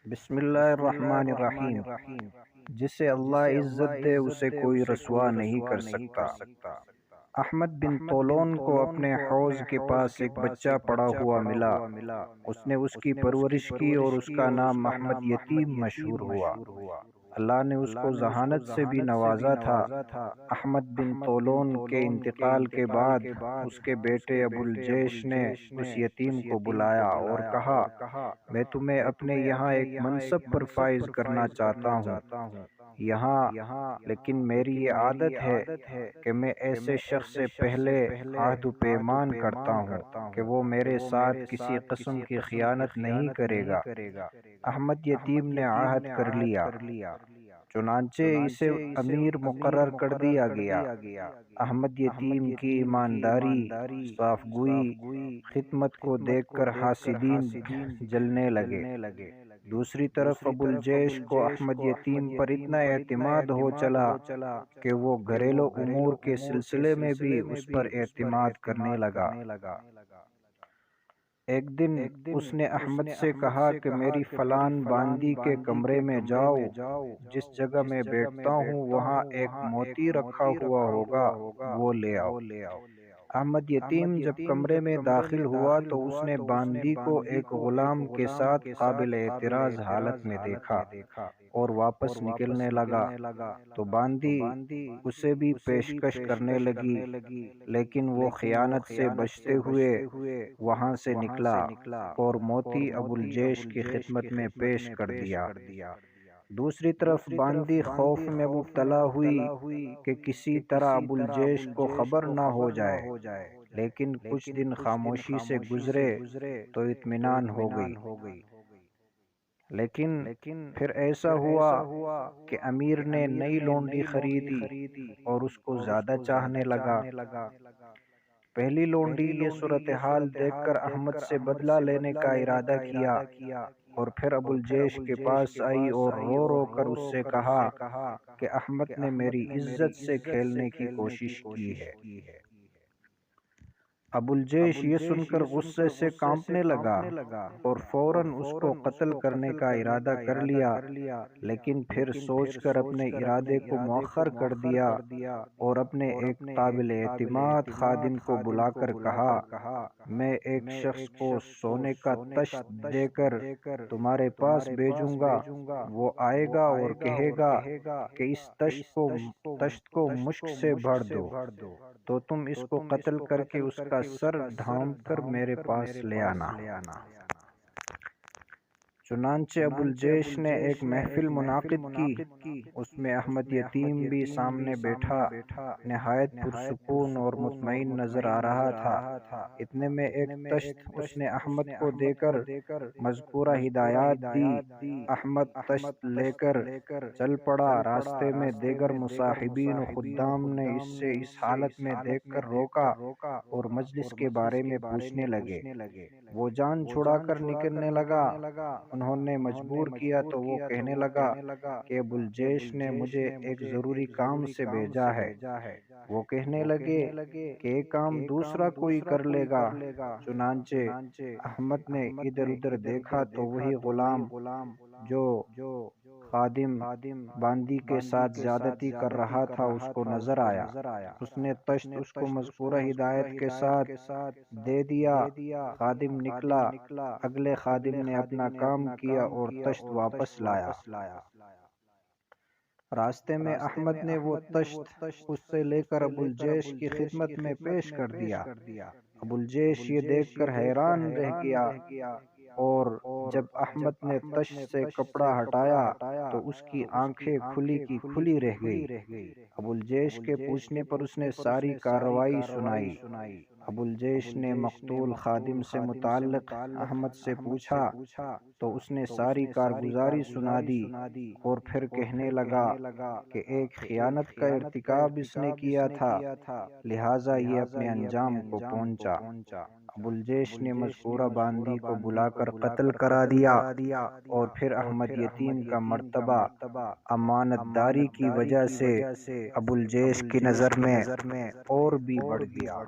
بسم اللہ الرحمن الرحیم۔ جسے اللہ عزت دے اسے کوئی رسوا نہیں کر سکتا۔ احمد بن طولون کو اپنے حوض کے پاس ایک بچہ پڑا ہوا ملا۔ اس نے اس کی پرورش کی اور اس کا نام محمد یتیم مشہور ہوا۔ اللہ نے اس کو ذہانت سے بھی نوازا تھا۔ احمد بن طولون کے انتقال کے بعد اس کے بیٹے ابو الجیش نے اس یتیم کو بلایا اور کہا، میں تمہیں اپنے یہاں ایک منصب پر فائز کرنا چاہتا ہوں یہاں، لیکن میری یہ عادت ہے کہ میں ایسے شخص سے پہلے عہد و پیمان کرتا ہوں کہ وہ میرے ساتھ کسی قسم کی خیانت نہیں کرے گا۔ احمد یتیم نے عہد کر لیا، چنانچہ اسے امیر مقرر کر دیا گیا۔ احمد یتیم کی ایمانداری، صاف گوئی، خدمت کو دیکھ کر حاسدین جلنے لگے۔ دوسری طرف ابو الجیش کو احمد یتیم پر اتنا اعتماد ہو چلا کہ وہ گھریلو امور کے سلسلے میں بھی اس پر اعتماد کرنے لگا۔ ایک دن اس نے احمد سے کہا کہ میری فلان باندی کے کمرے میں جاؤ، جس جگہ میں بیٹھتا ہوں وہاں ایک موتی رکھا ہوا ہوگا، وہ لے آؤ۔ احمد یتیم جب کمرے میں داخل ہوا تو اس نے باندی کو ایک غلام کے ساتھ قابل اعتراض حالت میں دیکھا اور واپس نکلنے لگا تو باندی اسے بھی پیشکش کرنے لگی، لیکن وہ خیانت سے بچتے ہوئے وہاں سے نکلا اور موتی ابو الجیش کی خدمت میں پیش کر دیا۔ دوسری طرف باندی خوف میں مبتلا ہوئی کہ کسی طرح ابو الجیش کو خبر نہ ہو جائے، لیکن کچھ دن خاموشی سے گزرے تو اطمینان ہو گئی۔ لیکن پھر ایسا ہوا کہ امیر نے نئی لونڈی خریدی اور اس کو زیادہ چاہنے لگا۔ پہلی لونڈی یہ صورتحال دیکھ کر احمد سے بدلہ لینے کا ارادہ کیا اور پھر ابو الجیش کے پاس آئی اور رو رو کر اس سے کہا کہ احمد نے میری عزت سے کھیلنے کی کوشش کی ہے۔ ابو الجیش یہ سن کر غصے سے کانپنے لگا اور فوراً اس کو قتل کرنے کا ارادہ کر لیا، لیکن پھر سوچ کر اپنے ارادے کو مؤخر کر دیا اور اپنے ایک قابل اعتماد خادم کو بلا کر کہا، میں ایک شخص کو سونے کا تشت دے کر تمہارے پاس بھیجوں گا، وہ آئے گا اور کہے گا کہ اس تشت کو مشک سے بھر دو، تو تم اس کو قتل کر کے اس کا سر ڈھانپ کر میرے پاس لے آنا۔ چنانچہ ابو الجیش نے ایک محفل منعقد کی، اس میں احمد یتیم بھی سامنے بیٹھا، نہایت پرسکون اور مطمئن نظر آ رہا تھا۔ اتنے میں ایک تشت اس نے احمد کو دے کر مذکورہ ہدایات دی۔ احمد تشت لے کر چل پڑا۔ راستے میں دیگر مصاحبین و خدام نے اسے اس حالت میں دیکھ کر روکا اور مجلس کے بارے میں پوچھنے لگے۔ وہ جان چھڑا کر نکلنے لگا۔ انہوں نے مجبور کیا تو وہ کہنے لگا کہ ابو الجیش نے مجھے ایک ضروری کام سے بھیجا ہے۔ وہ کہنے لگے کہ ایک کام دوسرا کوئی کر لے گا۔ چنانچہ احمد نے ادھر ادھر دیکھا تو وہی غلام جو خادم باندی کے ساتھ زیادتی کر رہا تھا اس کو نظر آیا۔ اس نے تشت اس کو مذکورہ ہدایت کے ساتھ دے دیا۔ خادم نکلا، اگلے خادم نے اپنا کام کیا اور تشت واپس لایا۔ راستے میں احمد نے وہ تشت اس سے لے کر ابو الجیش کی خدمت میں پیش کر دیا۔ ابو الجیش یہ دیکھ کر حیران رہ گیا اور جب احمد نے تشت سے کپڑا ہٹایا تو اس کی آنکھیں کھلی کی کھلی رہ گئی۔ ابو الجیش کے پوچھنے پر اس نے ساری کارروائی سنائی۔ ابو الجیش نے مقتول خادم سے متعلق احمد سے پوچھا تو اس نے ساری کارگزاری سنا دی اور پھر کہنے لگا کہ ایک خیانت کا ارتکاب اس نے کیا تھا، لہٰذا یہ اپنے انجام کو پہنچا۔ ابو الجیش نے مذکورہ باندی کو بلا کر قتل کرا دیا اور پھر احمد یتیم کا مرتبہ امانت داری کی وجہ سے ابو الجیش کی نظر میں اور بھی بڑھ گیا۔